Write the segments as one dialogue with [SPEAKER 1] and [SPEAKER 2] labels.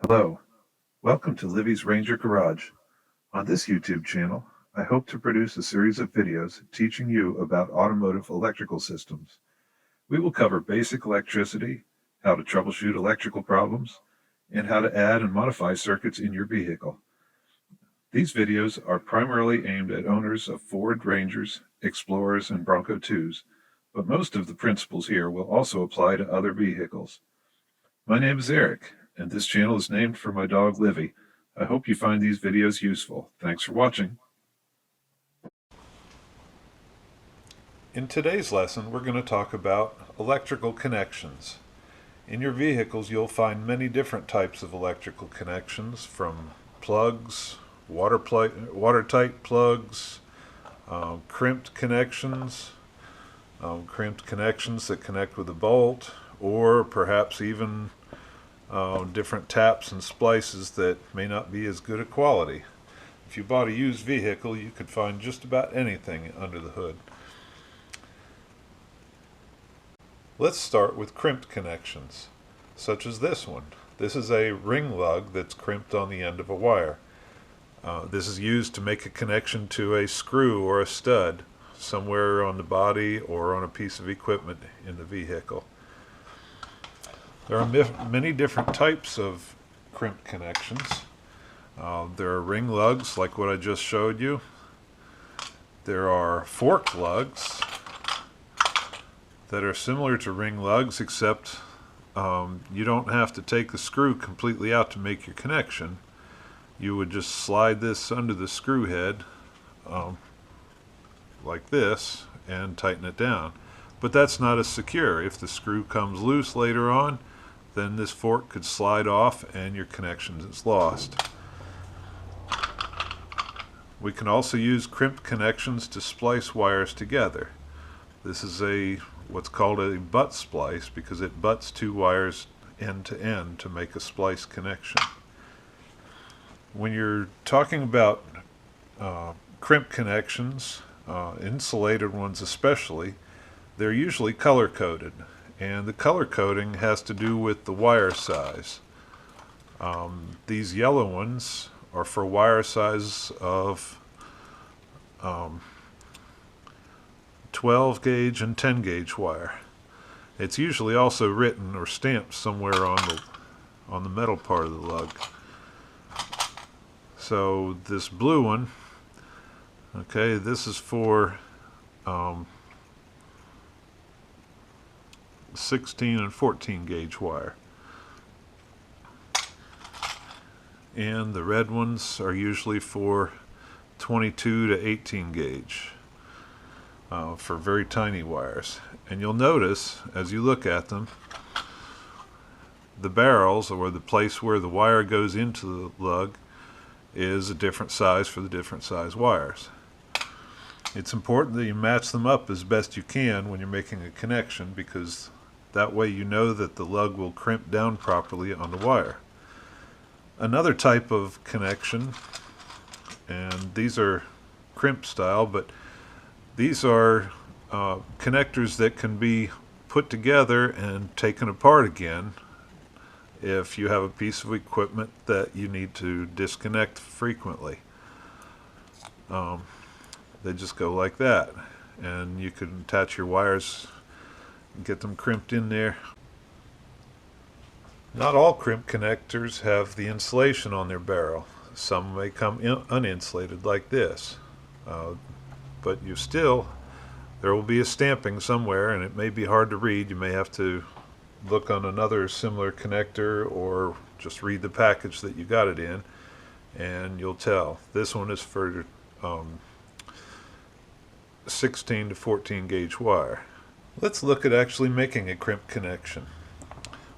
[SPEAKER 1] Hello, welcome to Livvy's Ranger Garage. On this YouTube channel, I hope to produce a series of videos teaching you about automotive electrical systems. We will cover basic electricity, how to troubleshoot electrical problems, and how to add and modify circuits in your vehicle. These videos are primarily aimed at owners of Ford Rangers, Explorers, and Bronco 2s, but most of the principles here will also apply to other vehicles. My name is Eric, and this channel is named for my dog Livvy. I hope you find these videos useful. Thanks for watching. In today's lesson, we're going to talk about electrical connections. In your vehicles, you'll find many different types of electrical connections, from plugs, watertight plugs, crimped connections that connect with a bolt, or perhaps even different taps and splices that may not be as good a quality. If you bought a used vehicle, you could find just about anything under the hood. Let's start with crimped connections, such as this one. This is a ring lug that's crimped on the end of a wire. This is used to make a connection to a screw or a stud somewhere on the body or on a piece of equipment in the vehicle. There are many different types of crimped connections. There are ring lugs, like what I just showed you. There are fork lugs that are similar to ring lugs, except you don't have to take the screw completely out to make your connection. You would just slide this under the screw head like this and tighten it down. But that's not as secure. If the screw comes loose later on, then this fork could slide off and your connection is lost. We can also use crimped connections to splice wires together. This is what's called a butt splice, because it butts two wires end to make a splice connection. When you're talking about crimped connections, insulated ones especially, they're usually color coded. And the color coding has to do with the wire size. These yellow ones are for wire size of 12 gauge and 10 gauge wire. It's usually also written or stamped somewhere on the metal part of the lug. So this blue one, okay, this is for 16 and 14 gauge wire, and the red ones are usually for 22 to 18 gauge for very tiny wires. And you'll notice as you look at them, the barrels, or the place where the wire goes into the lug, is a different size for the different size wires. It's important that you match them up as best you can when you're making a connection, because that way you know that the lug will crimp down properly on the wire. Another type of connection, and these are crimp style, but these are connectors that can be put together and taken apart again if you have a piece of equipment that you need to disconnect frequently. They just go like that, and you can attach your wires and get them crimped in there. Not all crimp connectors have the insulation on their barrel. Some may come uninsulated like this, but there will be a stamping somewhere, and it may be hard to read. You may have to look on another similar connector, or just read the package that you got it in, and you'll tell. This one is for 16 to 14 gauge wire. Let's look at actually making a crimp connection.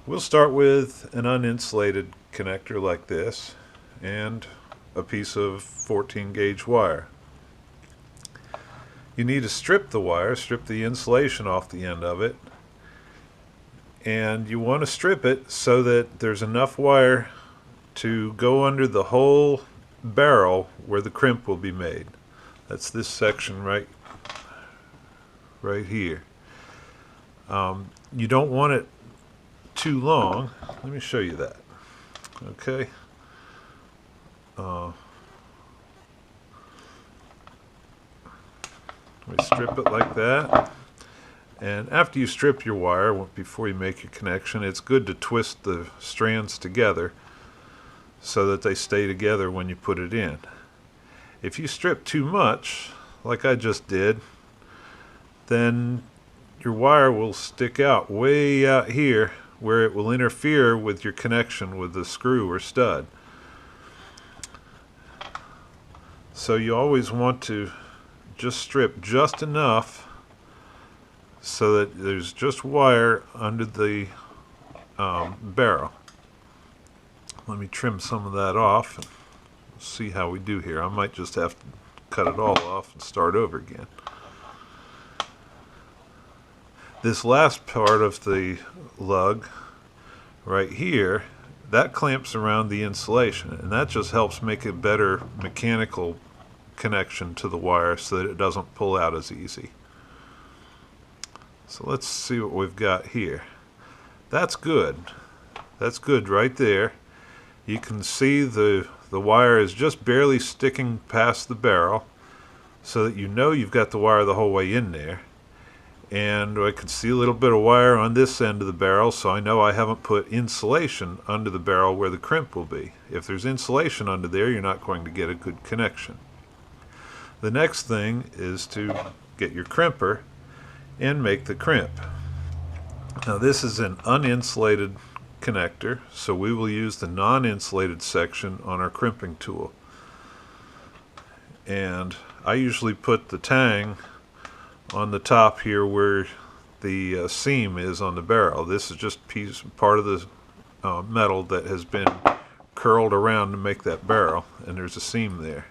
[SPEAKER 1] We'll start with an uninsulated connector like this and a piece of 14 gauge wire. You need to strip the wire, strip the insulation off the end of it, and you want to strip it so that there's enough wire to go under the whole barrel where the crimp will be made. That's this section right here. You don't want it too long. Let me show you that. Okay. We strip it like that. And after you strip your wire, before you make your connection, it's good to twist the strands together so that they stay together when you put it in. If you strip too much, like I just did, then your wire will stick out way out here where it will interfere with your connection with the screw or stud. So you always want to just strip just enough so that there's just wire under the barrel. Let me trim some of that off and see how we do here. I might just have to cut it all off and start over again. This last part of the lug right here, that clamps around the insulation, and that just helps make a better mechanical connection to the wire so that it doesn't pull out as easy. So let's see what we've got here. That's good. That's good right there. You can see the wire is just barely sticking past the barrel, so that you know you've got the wire the whole way in there. And I can see a little bit of wire on this end of the barrel, so I know I haven't put insulation under the barrel where the crimp will be. If there's insulation under there, you're not going to get a good connection. The next thing is to get your crimper and make the crimp. Now this is an uninsulated connector, so we will use the non-insulated section on our crimping tool. And I usually put the tang on the top here where the seam is on the barrel. This is just part of the metal that has been curled around to make that barrel, and there's a seam there.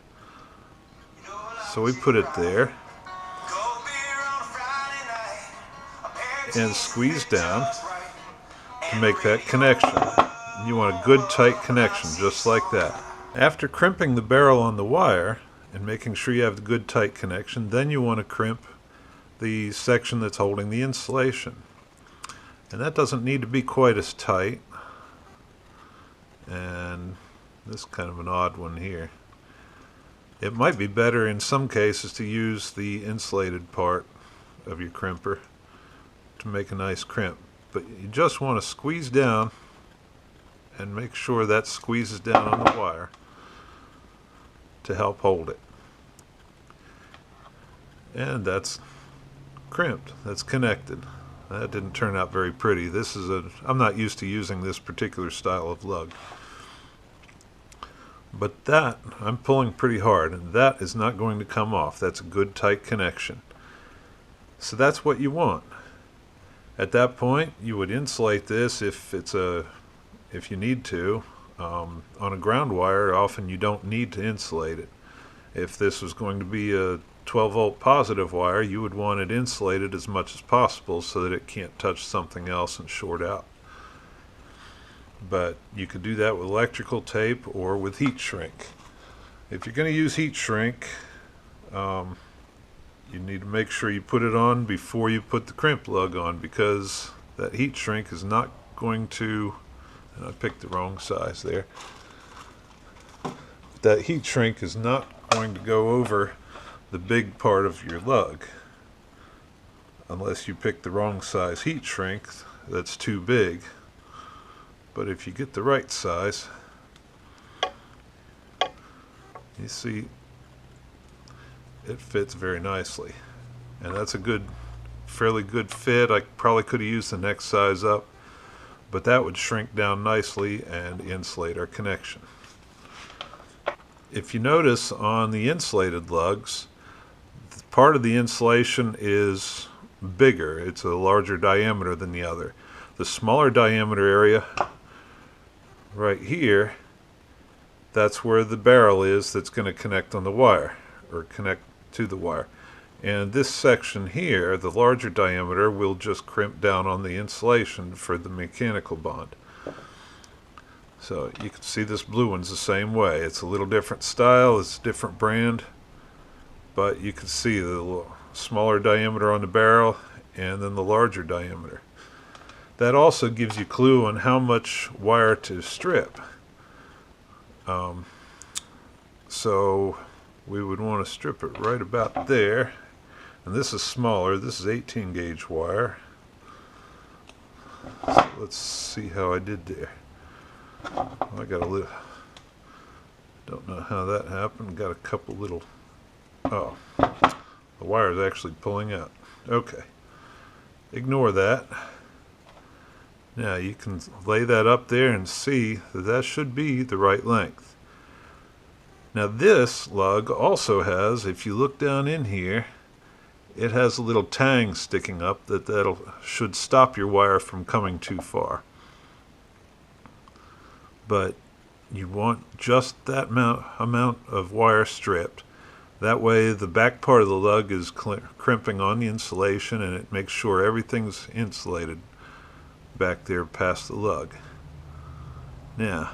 [SPEAKER 1] So we put it there and squeeze down to make that connection. You want a good tight connection just like that. After crimping the barrel on the wire and making sure you have the good tight connection, then you want to crimp the section that's holding the insulation. And that doesn't need to be quite as tight. And this is kind of an odd one here. It might be better in some cases to use the insulated part of your crimper to make a nice crimp. But you just want to squeeze down and make sure that squeezes down on the wire to help hold it. And that's crimped. That's connected. That didn't turn out very pretty. I'm not used to using this particular style of lug. But that, I'm pulling pretty hard, and that is not going to come off. That's a good tight connection. So that's what you want. At that point, you would insulate this if you need to. On a ground wire, often you don't need to insulate it. If this was going to be a 12-volt positive wire, you would want it insulated as much as possible so that it can't touch something else and short out. But you could do that with electrical tape or with heat shrink. If you're going to use heat shrink, you need to make sure you put it on before you put the crimp lug on, because that heat shrink is not going to, and I picked the wrong size there, that heat shrink is not going to go over the big part of your lug unless you pick the wrong size heat shrink that's too big. But if you get the right size, you see it fits very nicely, and that's a fairly good fit. I probably could have used the next size up, but that would shrink down nicely and insulate our connection. If you notice on the insulated lugs, part of the insulation is bigger. It's a larger diameter than the other. The smaller diameter area right here, that's where the barrel is that's going to connect on the wire, or connect to the wire. And this section here, the larger diameter, will just crimp down on the insulation for the mechanical bond. So you can see this blue one's the same way. It's a little different style, it's a different brand, but you can see the smaller diameter on the barrel and then the larger diameter. That also gives you a clue on how much wire to strip. So we would want to strip it right about there. And this is smaller. This is 18 gauge wire. So let's see how I did there. I got a little, don't know how that happened. Got a couple little, oh, the wire is actually pulling out. Okay, ignore that. Now you can lay that up there and see that that should be the right length. Now this lug also has, if you look down in here, it has a little tang sticking up that should stop your wire from coming too far. But you want just that amount of wire stripped. That way the back part of the lug is crimping on the insulation, and it makes sure everything's insulated back there past the lug. Now,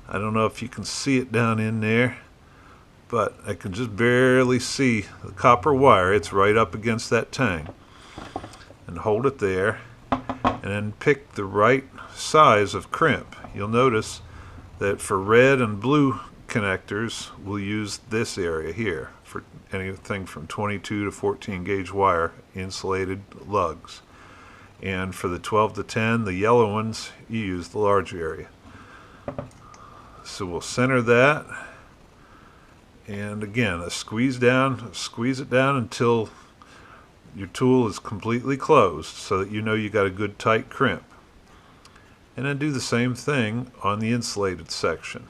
[SPEAKER 1] I don't know if you can see it down in there, but I can just barely see the copper wire. It's right up against that tang. And hold it there, and then pick the right size of crimp. You'll notice that for red and blue connectors, we'll use this area here for anything from 22 to 14 gauge wire, insulated lugs. And for the 12 to 10, the yellow ones, you use the large area. So we'll center that. And again, squeeze it down until your tool is completely closed, so that you know you got a good tight crimp. And then do the same thing on the insulated section.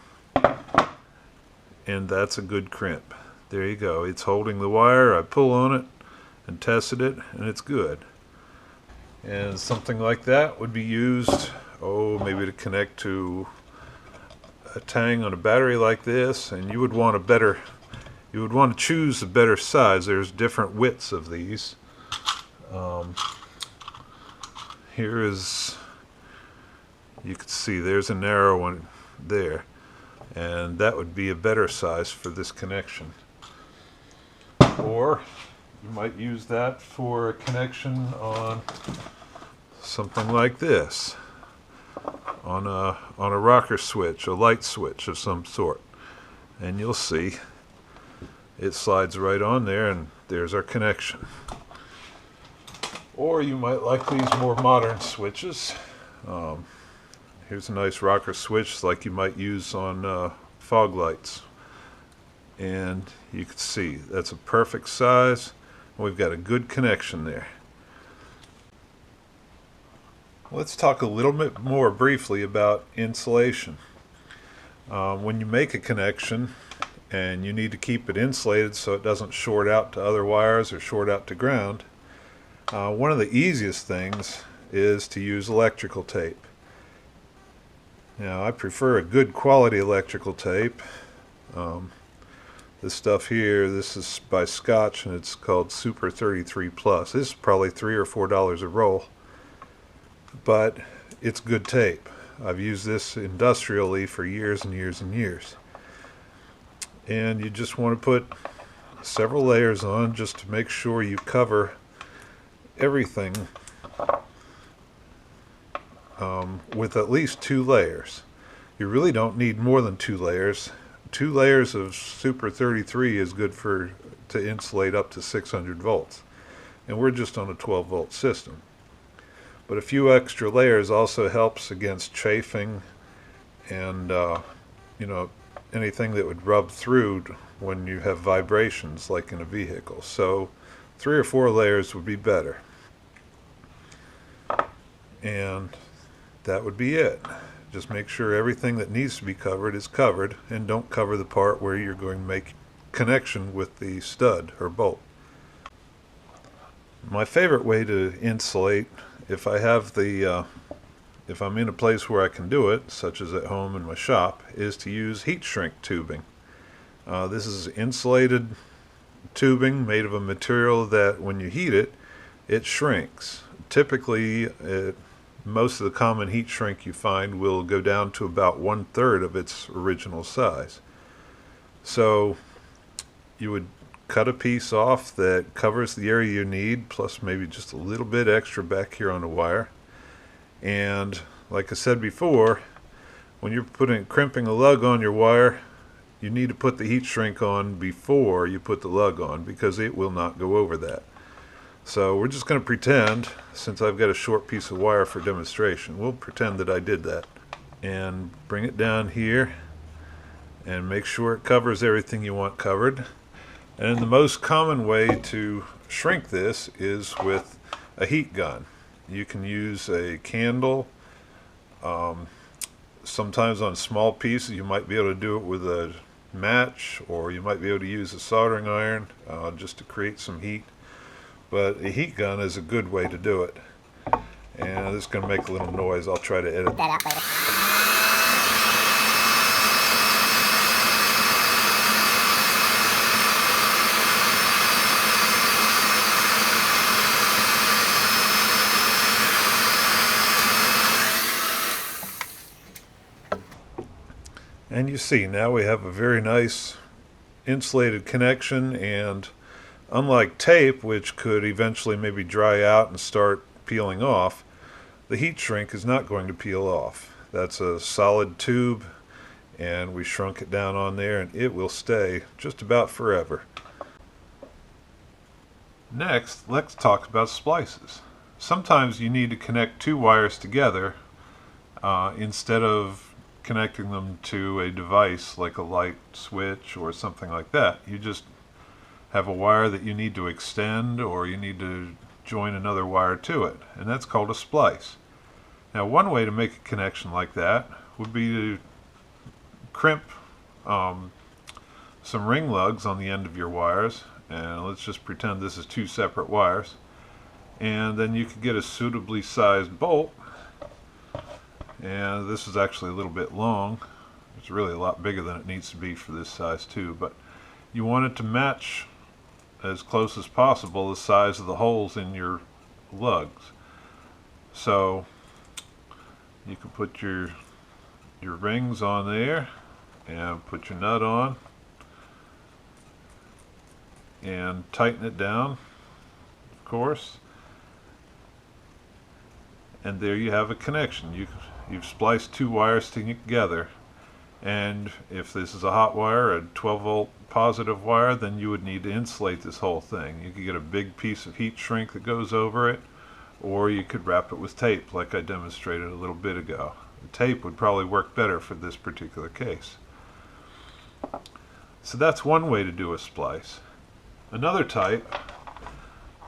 [SPEAKER 1] And that's a good crimp. There you go. It's holding the wire. I pull on it and tested it, and it's good. And something like that would be used, maybe to connect to a tang on a battery like this, and you would want to choose a better size. There's different widths of these. Here is, you can see there's a narrow one there, and that would be a better size for this connection. Or you might use that for a connection on something like this, on a rocker switch, a light switch of some sort, and you'll see it slides right on there, and there's our connection. Or you might like these more modern switches. Here's a nice rocker switch like you might use on fog lights, and you can see that's a perfect size. We've got a good connection there. Let's talk a little bit more briefly about insulation. When you make a connection and you need to keep it insulated so it doesn't short out to other wires or short out to ground, one of the easiest things is to use electrical tape. Now, I prefer a good quality electrical tape. This stuff here, this is by Scotch, and it's called Super 33 Plus. This is probably $3 or $4 a roll, but it's good tape. I've used this industrially for years and years and years. And you just want to put several layers on just to make sure you cover everything with at least 2 layers. You really don't need more than 2 layers. 2 layers of Super 33 is good to insulate up to 600 volts. And we're just on a 12 volt system. But a few extra layers also helps against chafing and anything that would rub through when you have vibrations like in a vehicle. So 3 or 4 layers would be better. And that would be it. Just make sure everything that needs to be covered is covered, and don't cover the part where you're going to make connection with the stud or bolt. My favorite way to insulate, if I'm in a place where I can do it, such as at home in my shop, is to use heat shrink tubing. This is insulated tubing made of a material that when you heat it, it shrinks. Typically, most of the common heat shrink you find will go down to about 1/3 of its original size. So you would cut a piece off that covers the area you need, plus maybe just a little bit extra back here on the wire. And like I said before, when you're crimping a lug on your wire, you need to put the heat shrink on before you put the lug on, because it will not go over that. So we're just going to pretend, since I've got a short piece of wire for demonstration, we'll pretend that I did that. And bring it down here and make sure it covers everything you want covered. And the most common way to shrink this is with a heat gun. You can use a candle. Sometimes on small pieces you might be able to do it with a match, or you might be able to use a soldering iron just to create some heat. But a heat gun is a good way to do it. And this is going to make a little noise. I'll try to edit that out later. And you see, now we have a very nice insulated connection, and unlike tape, which could eventually maybe dry out and start peeling off, the heat shrink is not going to peel off. That's a solid tube, and we shrunk it down on there, and it will stay just about forever. Next, let's talk about splices. Sometimes you need to connect two wires together instead of connecting them to a device like a light switch or something like that. You just have a wire that you need to extend, or you need to join another wire to it, and that's called a splice. Now, one way to make a connection like that would be to crimp some ring lugs on the end of your wires, and let's just pretend this is two separate wires, and then you could get a suitably sized bolt. And this is actually a little bit long. It's really a lot bigger than it needs to be for this size too, but you want it to match as close as possible the size of the holes in your lugs. So you can put your rings on there and put your nut on and tighten it down, of course, and there you have a connection. You've spliced two wires together, and if this is a hot wire, a 12-volt positive wire, then you would need to insulate this whole thing. You could get a big piece of heat shrink that goes over it, or you could wrap it with tape like I demonstrated a little bit ago. The tape would probably work better for this particular case. So that's one way to do a splice. Another type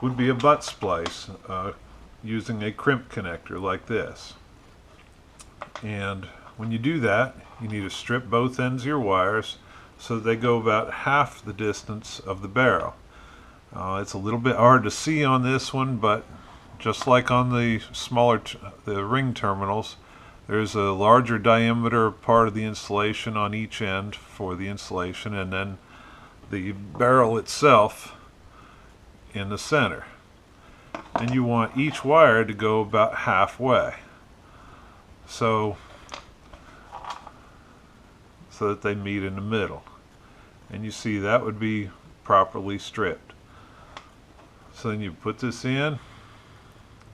[SPEAKER 1] would be a butt splice using a crimp connector like this. And when you do that, you need to strip both ends of your wires so that they go about half the distance of the barrel. It's a little bit hard to see on this one, but just like on the the ring terminals, there's a larger diameter part of the insulation on each end for the insulation, and then the barrel itself in the center. And you want each wire to go about halfway, so that they meet in the middle. And you see that would be properly stripped. So then you put this in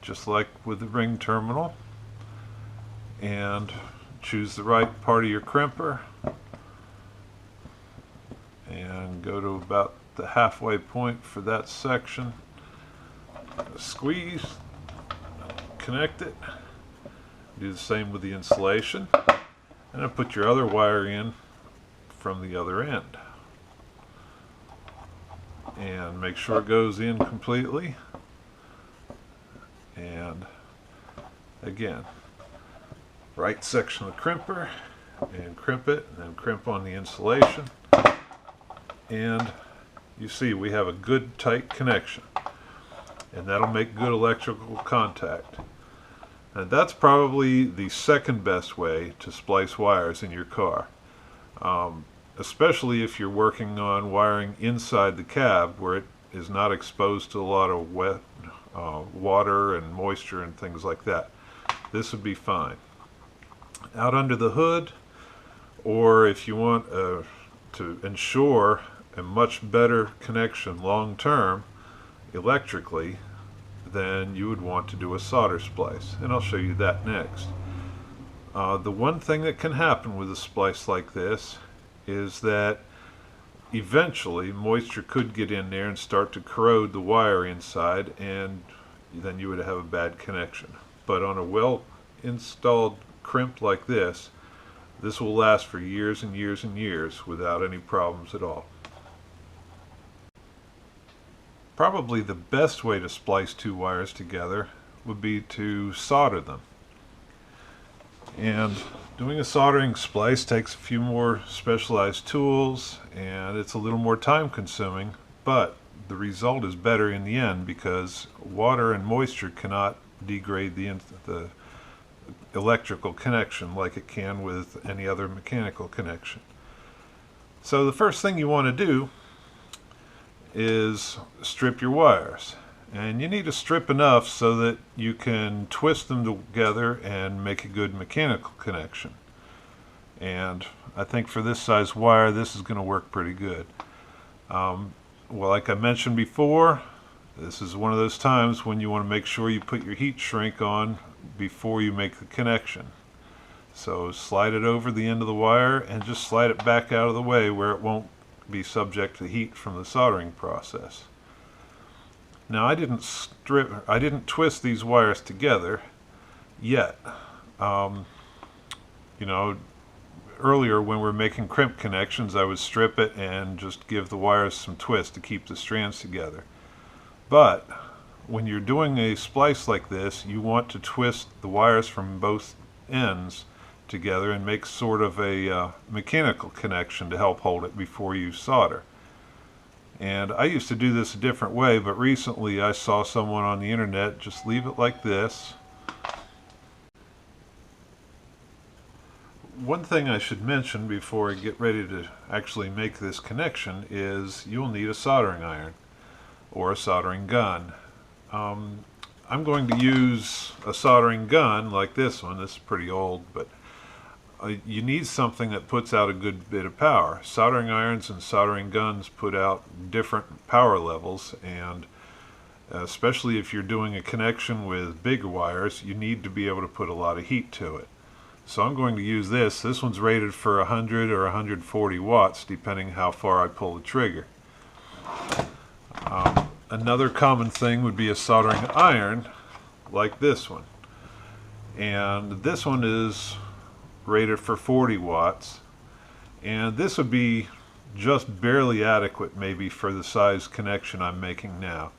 [SPEAKER 1] just like with the ring terminal, and choose the right part of your crimper and go to about the halfway point for that section. Squeeze, connect it, do the same with the insulation, and then put your other wire in from the other end and make sure it goes in completely. And again, right section of the crimper, and crimp it, and then crimp on the insulation, and you see we have a good tight connection, and that'll make good electrical contact. And that's probably the second best way to splice wires in your car, especially if you're working on wiring inside the cab where it is not exposed to a lot of wet water and moisture and things like that. This would be fine. Out under the hood, or if you want to ensure a much better connection long term electrically, then you would want to do a solder splice, and I'll show you that next. The one thing that can happen with a splice like this is that eventually moisture could get in there and start to corrode the wire inside, and then you would have a bad connection. But on a well installed crimp like this will last for years and years and years without any problems at all. Probably the best way to splice two wires together would be to solder them. And doing a soldering splice takes a few more specialized tools, and it's a little more time consuming, but the result is better in the end because water and moisture cannot degrade the electrical connection like it can with any other mechanical connection. So the first thing you want to do is strip your wires. And you need to strip enough so that you can twist them together and make a good mechanical connection. And I think for this size wire, this is going to work pretty good. Well, like I mentioned before, this is one of those times when you want to make sure you put your heat shrink on before you make the connection. So slide it over the end of the wire and just slide it back out of the way where it won't be subject to heat from the soldering process. Now I didn't twist these wires together yet. You know, earlier when we were making crimp connections, I would strip it and just give the wires some twist to keep the strands together. But when you're doing a splice like this, you want to twist the wires from both ends together and make sort of a mechanical connection to help hold it before you solder. And I used to do this a different way, but recently I saw someone on the internet just leave it like this. One thing I should mention before I get ready to actually make this connection is you'll need a soldering iron or a soldering gun. I'm going to use a soldering gun like this one. This is pretty old, but you need something that puts out a good bit of power. Soldering irons and soldering guns put out different power levels, and especially if you're doing a connection with bigger wires, you need to be able to put a lot of heat to it. So I'm going to use this. This one's rated for 100 or 140 watts depending how far I pull the trigger. Another common thing would be a soldering iron like this one, and this one is rated for 40 watts, and this would be just barely adequate maybe for the size connection I'm making now.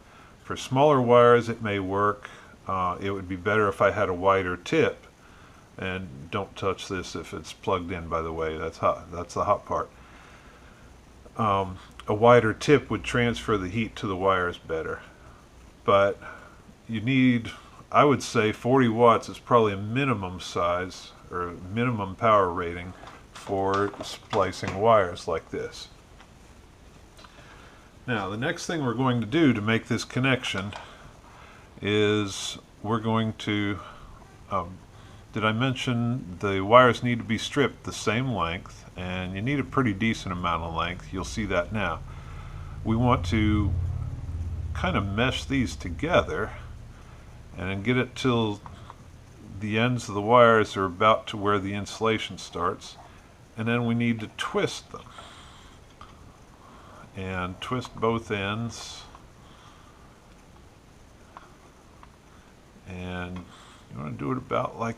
[SPEAKER 1] For smaller wires it may work. It would be better if I had a wider tip, and don't touch this if it's plugged in, by the way. That's hot. That's the hot part. A wider tip would transfer the heat to the wires better, but you need, I would say 40 watts is probably a minimum size or minimum power rating for splicing wires like this. Now the next thing we're going to do to make this connection is we're going to, did I mention the wires need to be stripped the same length, and you need a pretty decent amount of length. You'll see that now. We want to kind of mesh these together and then get it till the ends of the wires are about to where the insulation starts, and then we need to twist them and twist both ends, and you want to do it about like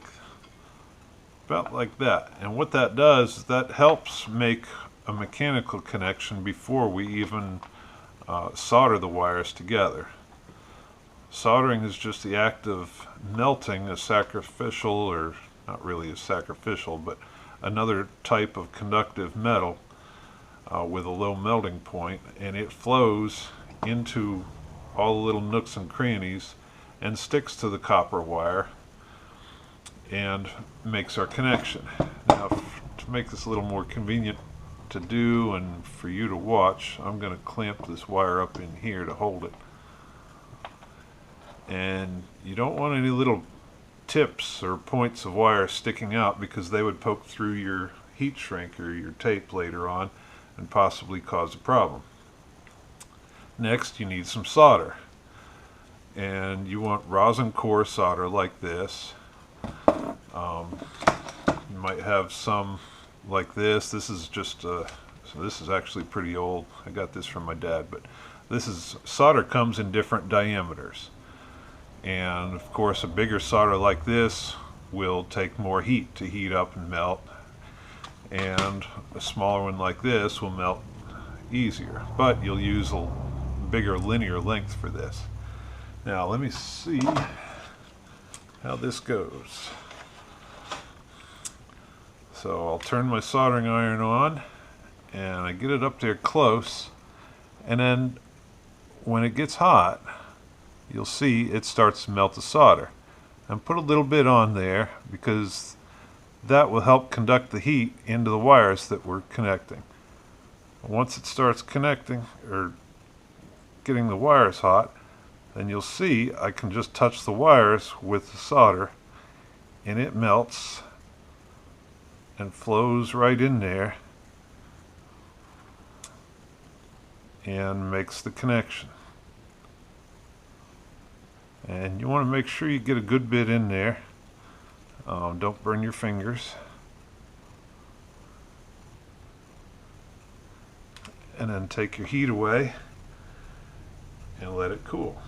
[SPEAKER 1] that. And what that does is that helps make a mechanical connection before we even solder the wires together. Soldering is just the act of melting a sacrificial, or not really a sacrificial, but another type of conductive metal with a low melting point, and it flows into all the little nooks and crannies and sticks to the copper wire and makes our connection. Now, to make this a little more convenient to do and for you to watch, I'm going to clamp this wire up in here to hold it. And you don't want any little tips or points of wire sticking out because they would poke through your heat shrink or your tape later on and possibly cause a problem. Next, you need some solder, and you want rosin core solder like this. You might have some like this. This is just so this is actually pretty old. I got this from my dad, but this is solder comes in different diameters, and of course a bigger solder like this will take more heat to heat up and melt, and a smaller one like this will melt easier, but you'll use a bigger linear length for this. Now let me see how this goes. So I'll turn my soldering iron on and I get it up there close, and then when it gets hot you'll see it starts to melt the solder. And put a little bit on there because that will help conduct the heat into the wires that we're connecting. Once it starts connecting or getting the wires hot, then you'll see I can just touch the wires with the solder and it melts and flows right in there and makes the connection. And you want to make sure you get a good bit in there. Don't burn your fingers. And then take your heat away and let it cool.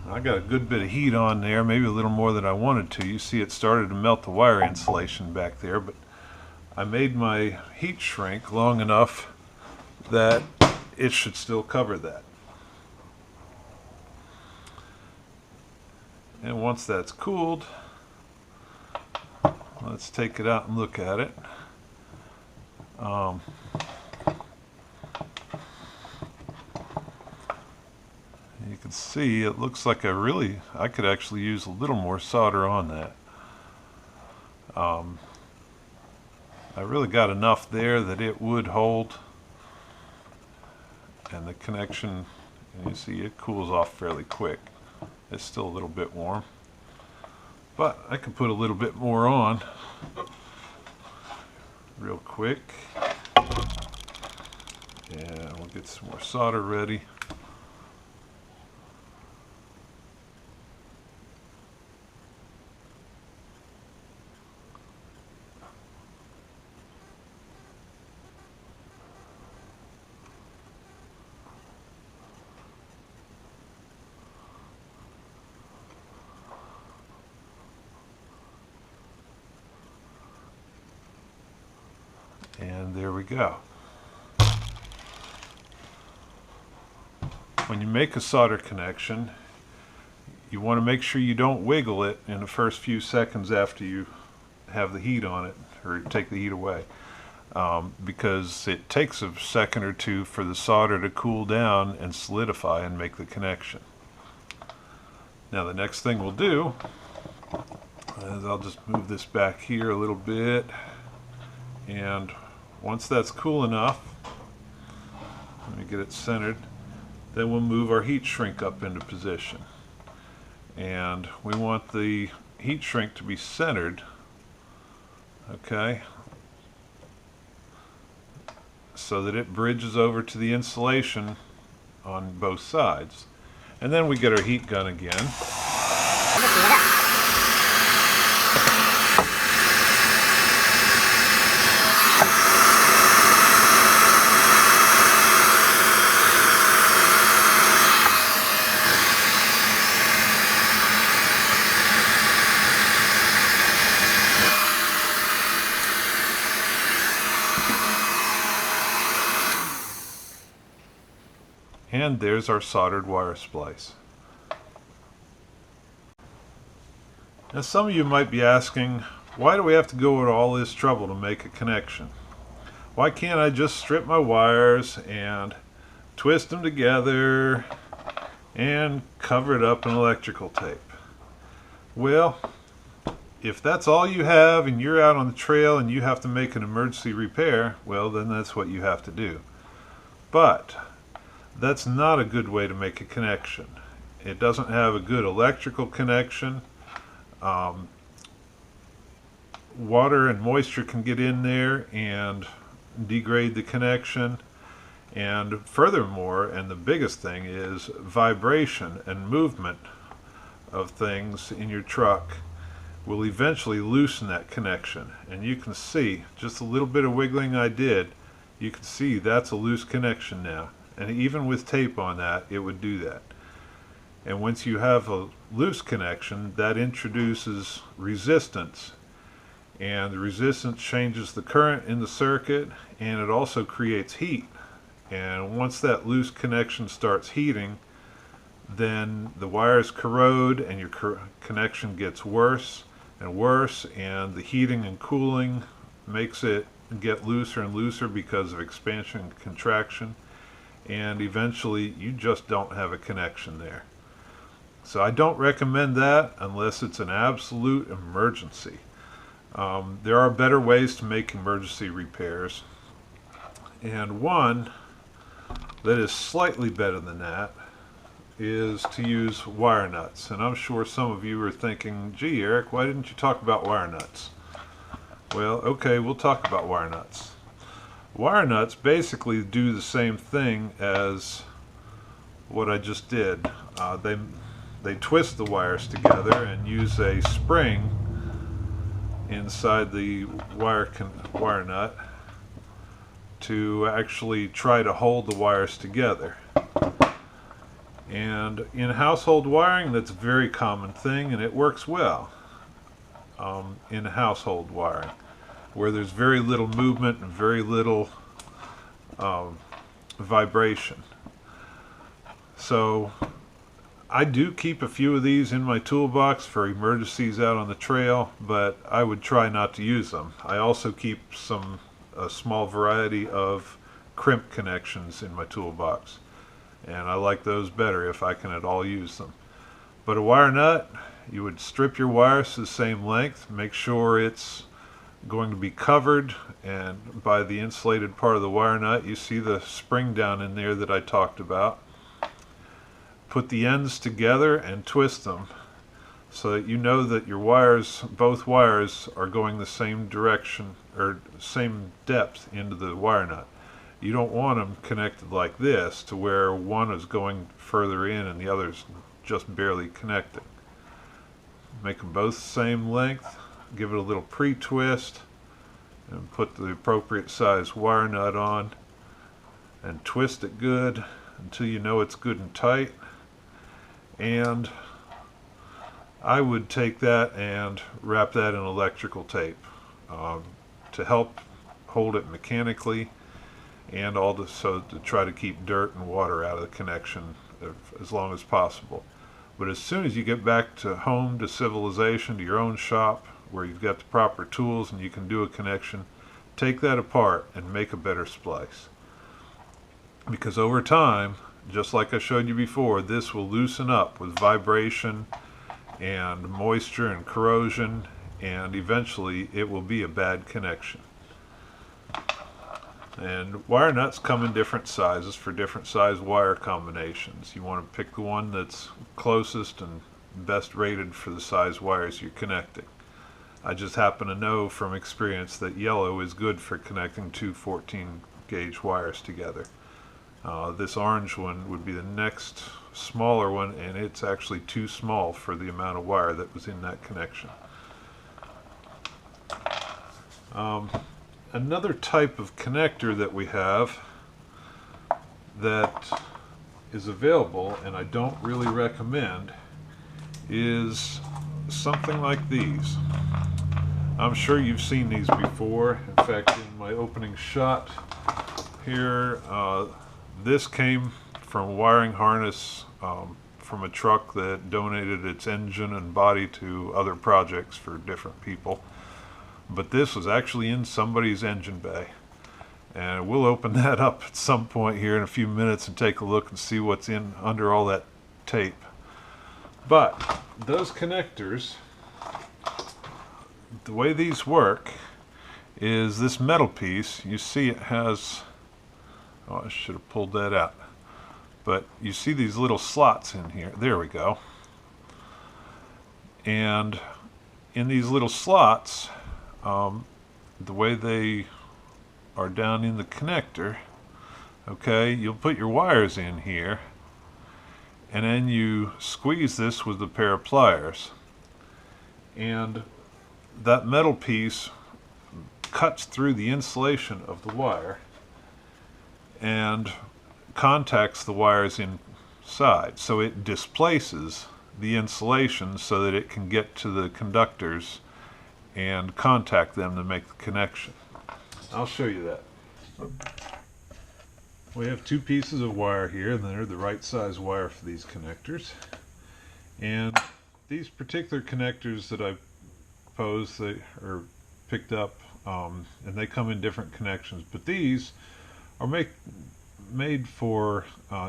[SPEAKER 1] I got a good bit of heat on there, maybe a little more than I wanted to. You see it started to melt the wire insulation back there, but I made my heat shrink long enough that it should still cover that. And once that's cooled, let's take it out and look at it. You can see it looks like I could actually use a little more solder on that. I really got enough there that it would hold, and the connection, and you see it cools off fairly quick. It's still a little bit warm, but I can put a little bit more on real quick, and we'll get some more solder ready. And there we go. When you make a solder connection, you want to make sure you don't wiggle it in the first few seconds after you have the heat on it, or take the heat away, because it takes a second or two for the solder to cool down and solidify and make the connection. Now the next thing we'll do is I'll just move this back here a little bit, and once that's cool enough, let me get it centered, then we'll move our heat shrink up into position. And we want the heat shrink to be centered, okay, so that it bridges over to the insulation on both sides. And then we get our heat gun again. And there's our soldered wire splice. Now some of you might be asking, why do we have to go to all this trouble to make a connection? Why can't I just strip my wires and twist them together and cover it up in electrical tape? Well, if that's all you have and you're out on the trail and you have to make an emergency repair, well then that's what you have to do. But that's not a good way to make a connection. It doesn't have a good electrical connection. Water and moisture can get in there and degrade the connection. And furthermore, and the biggest thing is vibration and movement of things in your truck will eventually loosen that connection. And you can see just a little bit of wiggling I did, you can see that's a loose connection now, and even with tape on that it would do that. And once you have a loose connection, that introduces resistance, and the resistance changes the current in the circuit, and it also creates heat. And once that loose connection starts heating, then the wires corrode and your connection gets worse and worse, and the heating and cooling makes it get looser and looser because of expansion and contraction, and eventually you just don't have a connection there. So I don't recommend that unless it's an absolute emergency. There are better ways to make emergency repairs, and one that is slightly better than that is to use wire nuts. And I'm sure some of you are thinking, gee Eric, why didn't you talk about wire nuts? Well, okay, we'll talk about wire nuts. Wire nuts basically do the same thing as what I just did. They twist the wires together and use a spring inside the wire nut to actually try to hold the wires together. And in household wiring, that's a very common thing, and it works well in household wiring, where there's very little movement and very little vibration. So I do keep a few of these in my toolbox for emergencies out on the trail, but I would try not to use them. I also keep a small variety of crimp connections in my toolbox, and I like those better if I can at all use them. But a wire nut, you would strip your wires to the same length, make sure it's going to be covered, and by the insulated part of the wire nut you see the spring down in there that I talked about. Put the ends together and twist them so that you know that your wires, both wires, are going the same direction or same depth into the wire nut. You don't want them connected like this to where one is going further in and the other's just barely connecting. Make them both the same length, give it a little pre-twist, and put the appropriate size wire nut on and twist it good until you know it's good and tight. And I would take that and wrap that in electrical tape to help hold it mechanically, and also to try to keep dirt and water out of the connection as long as possible. But as soon as you get back to home, to civilization, to your own shop where you've got the proper tools and you can do a connection, take that apart and make a better splice. Because over time, just like I showed you before, this will loosen up with vibration and moisture and corrosion, and eventually it will be a bad connection. And wire nuts come in different sizes for different size wire combinations. You want to pick the one that's closest and best rated for the size wires you're connecting. I just happen to know from experience that yellow is good for connecting two 14 gauge wires together. This orange one would be the next smaller one, and it's actually too small for the amount of wire that was in that connection. Another type of connector that we have that is available, and I don't really recommend, is something like these. I'm sure you've seen these before. In fact, in my opening shot here, this came from a wiring harness from a truck that donated its engine and body to other projects for different people. But this was actually in somebody's engine bay. And we'll open that up at some point here in a few minutes and take a look and see what's in under all that tape. But those connectors, the way these work is this metal piece, you see it has, oh, I should have pulled that out, but you see these little slots in here. There we go. And in these little slots, the way they are down in the connector, okay, you'll put your wires in here, and then you squeeze this with a pair of pliers. And that metal piece cuts through the insulation of the wire and contacts the wires inside. So it displaces the insulation so that it can get to the conductors and contact them to make the connection. I'll show you that. We have two pieces of wire here, and they're the right size wire for these connectors. And these particular connectors that I posed, they are picked up, and they come in different connections, but these are made for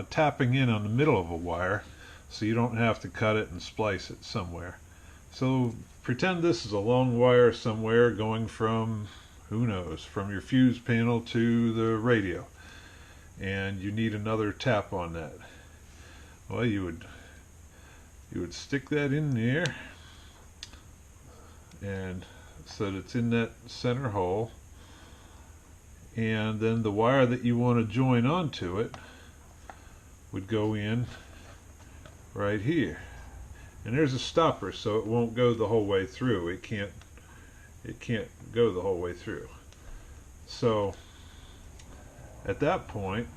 [SPEAKER 1] tapping in on the middle of a wire, so you don't have to cut it and splice it somewhere. So pretend this is a long wire somewhere going from, who knows, from your fuse panel to the radio, and you need another tap on that. Well, you would stick that in there, and so that it's in that center hole, and then the wire that you want to join onto it would go in right here. And there's a stopper, so it won't go the whole way through. It can't go the whole way through. So at that point,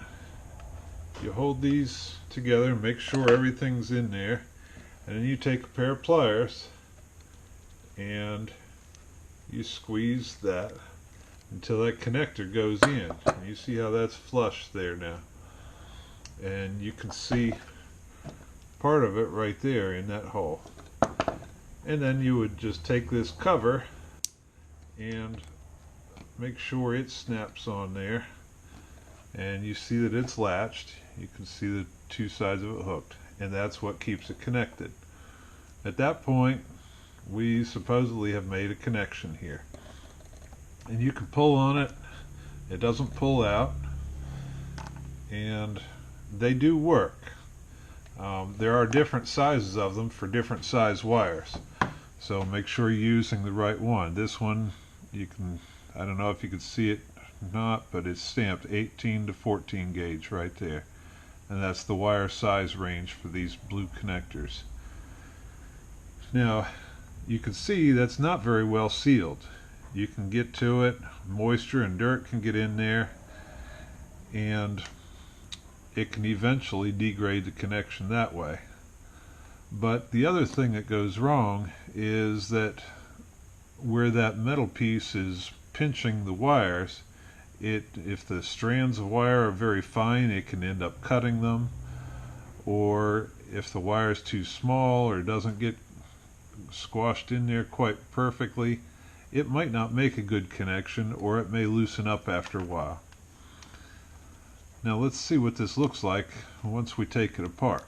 [SPEAKER 1] you hold these together, make sure everything's in there, and then you take a pair of pliers and you squeeze that until that connector goes in. And you see how that's flush there now, and you can see part of it right there in that hole. And then you would just take this cover and make sure it snaps on there, and you see that it's latched. You can see the two sides of it hooked, and that's what keeps it connected. At that point, we supposedly have made a connection here, and you can pull on it. It doesn't pull out, and they do work. There are different sizes of them for different size wires, so make sure you're using the right one. This one, you can, I don't know if you can see it or not, but it's stamped 18 to 14 gauge right there, and that's the wire size range for these blue connectors. Now you can see that's not very well sealed. You can get to it, moisture and dirt can get in there, and it can eventually degrade the connection that way. But the other thing that goes wrong is that where that metal piece is pinching the wires, if the strands of wire are very fine, it can end up cutting them, or if the wire is too small or doesn't get squashed in there quite perfectly, it might not make a good connection, or it may loosen up after a while. Now let's see what this looks like once we take it apart.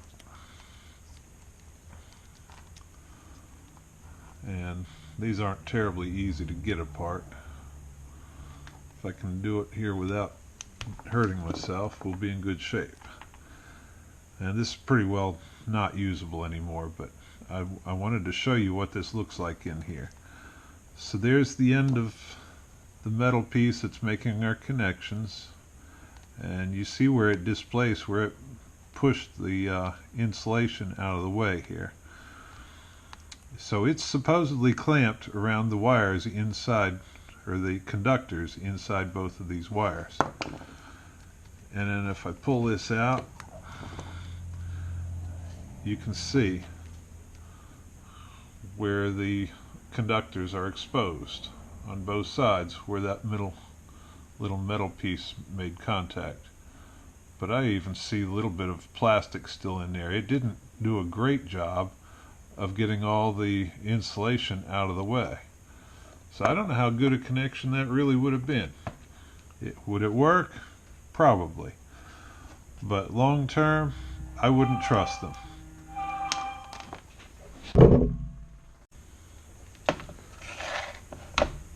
[SPEAKER 1] And these aren't terribly easy to get apart. If I can do it here without hurting myself, we'll be in good shape. And this is pretty well not usable anymore, but I wanted to show you what this looks like in here. So there's the end of the metal piece that's making our connections, and you see where it displaced, where it pushed the insulation out of the way here. So it's supposedly clamped around the wires inside, or the conductors inside both of these wires. And then if I pull this out, you can see where the conductors are exposed on both sides, where that little metal piece made contact. But I even see a little bit of plastic still in there. It didn't do a great job of getting all the insulation out of the way. So I don't know how good a connection that really would have been. Would it work? Probably. But long term, I wouldn't trust them.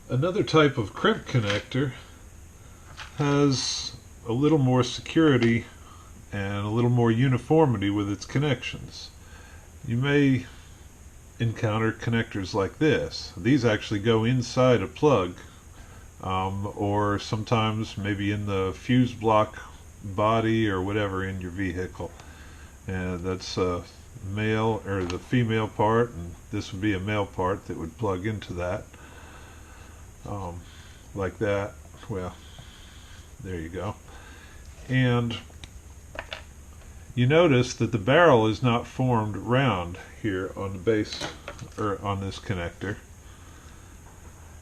[SPEAKER 1] Another type of crimp connector has a little more security and a little more uniformity with its connections. You may encounter connectors like this. These actually go inside a plug, or sometimes maybe in the fuse block body or whatever in your vehicle. And that's a male, or the female part, and this would be a male part that would plug into that. like that. Well, there you go. And you notice that the barrel is not formed round here on the base, or on this connector.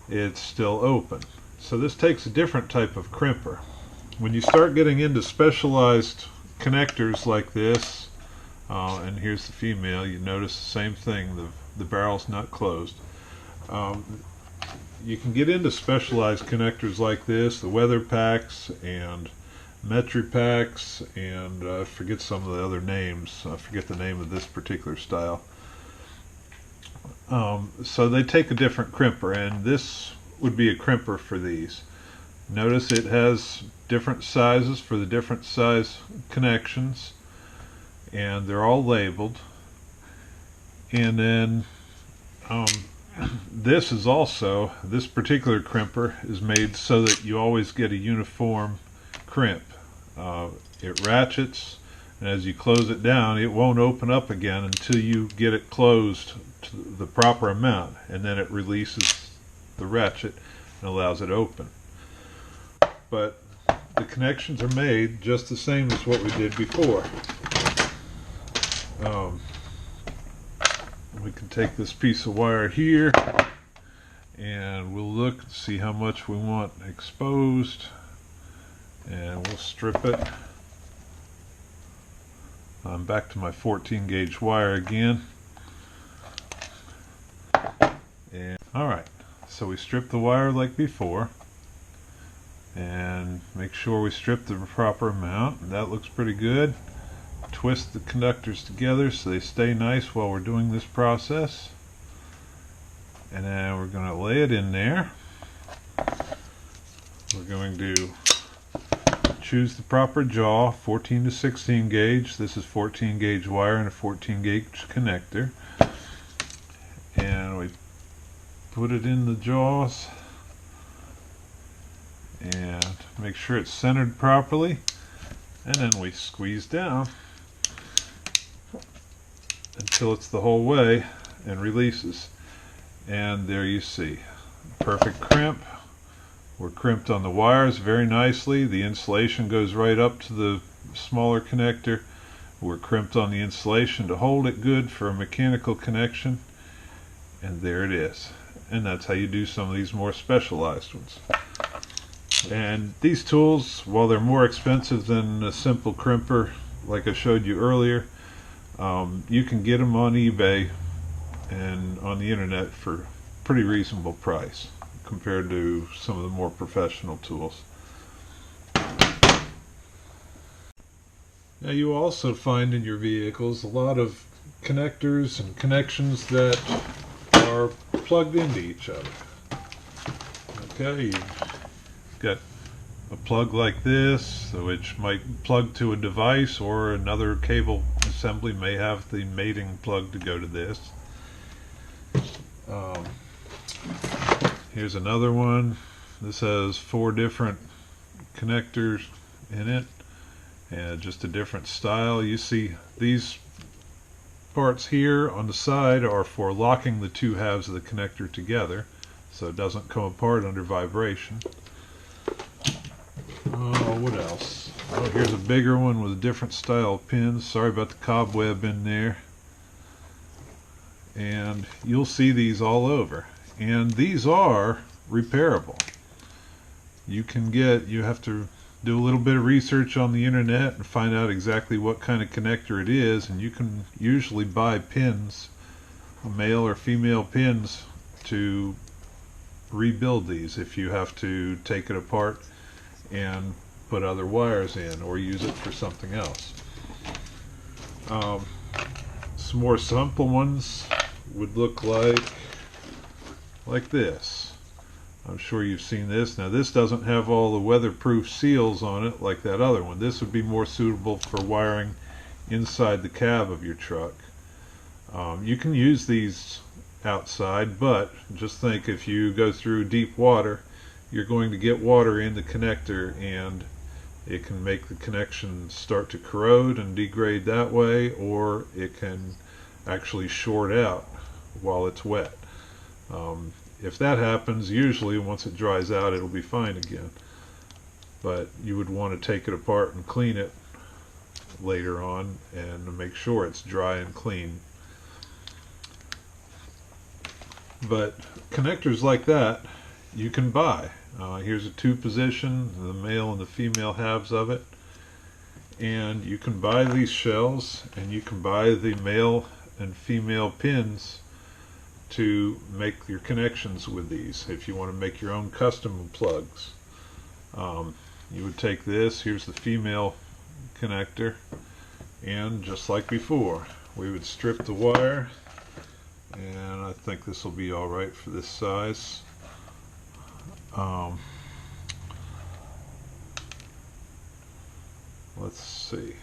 [SPEAKER 1] It's still open. So this takes a different type of crimper. When you start getting into specialized connectors like this, and here's the female, you notice the same thing, the barrel's not closed. You can get into specialized connectors like this, the weather packs and Metri packs, and I forget some of the other names. I forget the name of this particular style. So they take a different crimper, and this would be a crimper for these. Notice it has different sizes for the different size connections, and they're all labeled. And then this is also, this particular crimper is made so that you always get a uniform crimp. It ratchets, and as you close it down, it won't open up again until you get it closed to the proper amount, and then it releases the ratchet and allows it open. But the connections are made just the same as what we did before. We can take this piece of wire here and we'll look and see how much we want exposed, and we'll strip it. I'm back to my 14 gauge wire again. And alright, so we strip the wire like before, and make sure we strip the proper amount, and that looks pretty good. Twist the conductors together so they stay nice while we're doing this process, and then we're going to lay it in there. We're going to choose the proper jaw, 14 to 16 gauge. This is 14 gauge wire and a 14 gauge connector, and we put it in the jaws and make sure it's centered properly, and then we squeeze down until it's the whole way and releases. And there you see, perfect crimp. We're crimped on the wires very nicely. The insulation goes right up to the smaller connector. We're crimped on the insulation to hold it good for a mechanical connection, and there it is. And that's how you do some of these more specialized ones. And these tools, while they're more expensive than a simple crimper like I showed you earlier, you can get them on eBay and on the internet for pretty reasonable price compared to some of the more professional tools. Now you also find in your vehicles a lot of connectors and connections that are plugged into each other. Okay, you've got a plug like this, which might plug to a device, or another cable assembly may have the mating plug to go to this. Here's another one. This has 4 different connectors in it, and just a different style. You see these parts here on the side are for locking the 2 halves of the connector together so it doesn't come apart under vibration. Oh, what else? Oh, here's a bigger one with a different style of pins. Sorry about the cobweb in there. And you'll see these all over. And these are repairable. You have to do a little bit of research on the internet and find out exactly what kind of connector it is, and you can usually buy pins, male or female pins, to rebuild these if you have to take it apart and put other wires in or use it for something else. Some more simple ones would look like this. I'm sure you've seen this. Now this doesn't have all the weatherproof seals on it like that other one. This would be more suitable for wiring inside the cab of your truck. You can use these outside, but just think, if you go through deep water, you're going to get water in the connector, and it can make the connection start to corrode and degrade that way, or it can actually short out while it's wet. if that happens, usually once it dries out it'll be fine again. But you would want to take it apart and clean it later on and make sure it's dry and clean. But connectors like that you can buy. Here's a 2-position, the male and the female halves of it. And you can buy these shells, and you can buy the male and female pins to make your connections with these if you want to make your own custom plugs. You would take this, here's the female connector, and just like before, we would strip the wire, and I think this will be alright for this size. Let's see.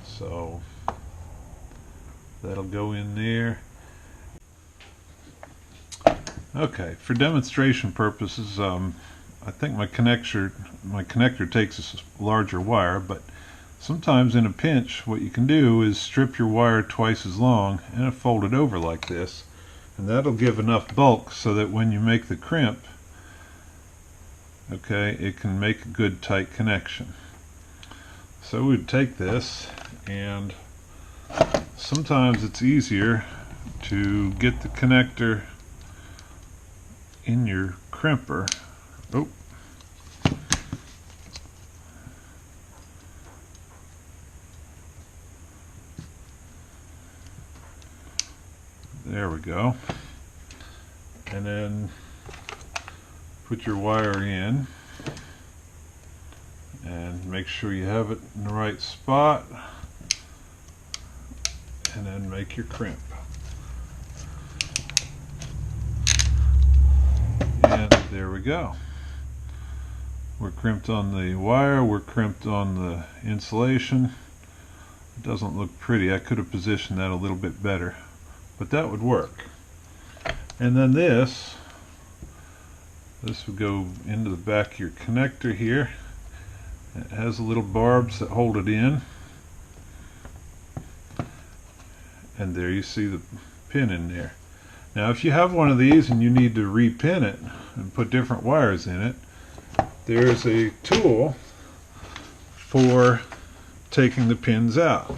[SPEAKER 1] So that'll go in there. Okay, for demonstration purposes, I think my connector takes a larger wire, but sometimes in a pinch what you can do is strip your wire twice as long and fold it over like this, and that'll give enough bulk so that when you make the crimp, okay, it can make a good tight connection. So we'd take this, and sometimes it's easier to get the connector in your crimper. Oh. There we go. And then put your wire in and make sure you have it in the right spot, and then make your crimp. And there we go. We're crimped on the wire, we're crimped on the insulation. It doesn't look pretty. I could have positioned that a little bit better, but that would work. And then this would go into the back of your connector here. It has little barbs that hold it in, and there you see the pin in there. Now if you have one of these and you need to repin it and put different wires in it, there's a tool for taking the pins out.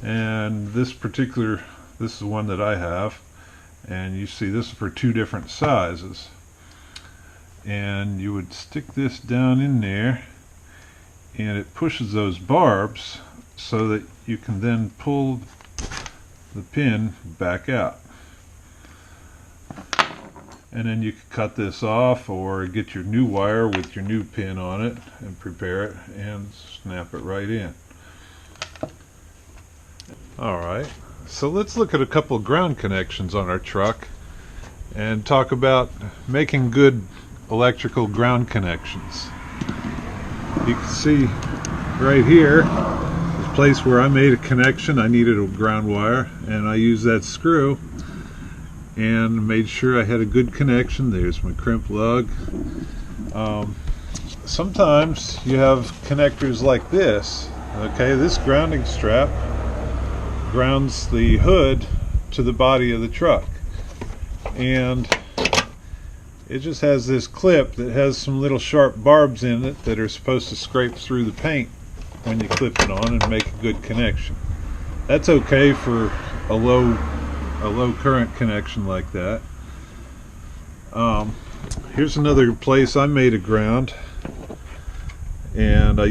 [SPEAKER 1] And this is one that I have, and you see this is for 2 different sizes. And you would stick this down in there, and it pushes those barbs so that you can then pull the pin back out. And then you can cut this off or get your new wire with your new pin on it and prepare it and snap it right in. Alright, so let's look at a couple of ground connections on our truck and talk about making good electrical ground connections. You can see right here the place where I made a connection. I needed a ground wire, and I used that screw and made sure I had a good connection. There's my crimp lug. Sometimes you have connectors like this. Okay, this grounding strap grounds the hood to the body of the truck, and it just has this clip that has some little sharp barbs in it that are supposed to scrape through the paint when you clip it on and make a good connection. That's okay for a low current connection like that. Here's another place I made a ground, and I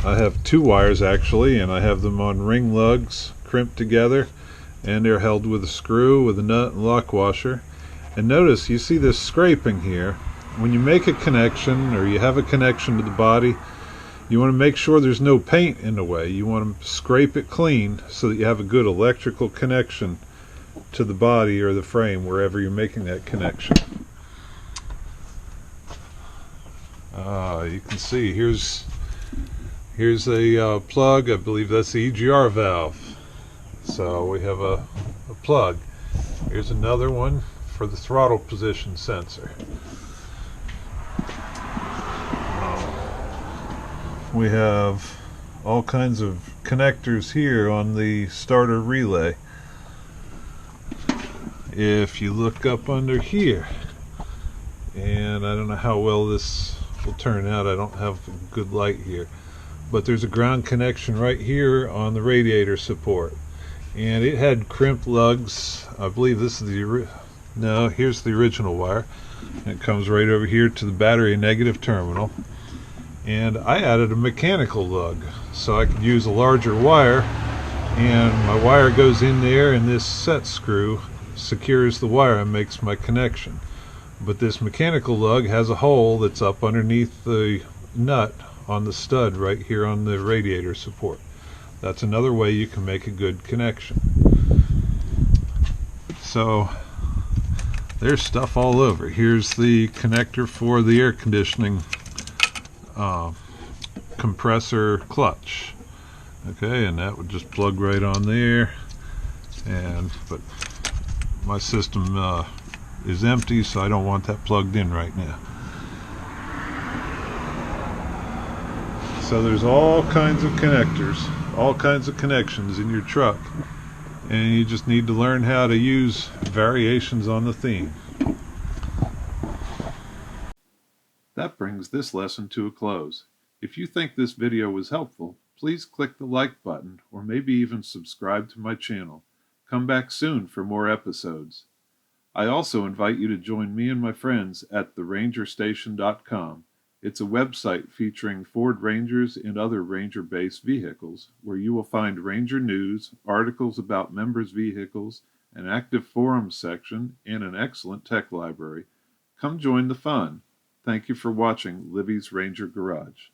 [SPEAKER 1] have 2 wires actually, and I have them on ring lugs crimped together, and they're held with a screw with a nut and lock washer. And notice, you see this scraping here. When you make a connection, or you have a connection to the body, you want to make sure there's no paint in the way. You want to scrape it clean so that you have a good electrical connection to the body or the frame wherever you're making that connection. You can see here's a plug. I believe that's the EGR valve. So we have a plug. Here's another one for the throttle position sensor. We have all kinds of connectors here on the starter relay. If you look up under here, and I don't know how well this will turn out, I don't have a good light here, but there's a ground connection right here on the radiator support, and it had crimped lugs. I believe this is no, here's the original wire, and it comes right over here to the battery negative terminal. And I added a mechanical lug so I could use a larger wire, and my wire goes in there, and this set screw secures the wire and makes my connection. But this mechanical lug has a hole that's up underneath the nut on the stud right here on the radiator support. That's another way you can make a good connection. So there's stuff all over. Here's the connector for the air conditioning compressor clutch. Okay, and that would just plug right on there. But my system is empty, so I don't want that plugged in right now. So there's all kinds of connectors, all kinds of connections in your truck, and you just need to learn how to use variations on the theme. That brings this lesson to a close. If you think this video was helpful, please click the like button or maybe even subscribe to my channel. Come back soon for more episodes. I also invite you to join me and my friends at therangerstation.com. It's a website featuring Ford Rangers and other Ranger-based vehicles, where you will find Ranger news, articles about members' vehicles, an active forums section, and an excellent tech library. Come join the fun. Thank you for watching Livvy's Ranger Garage.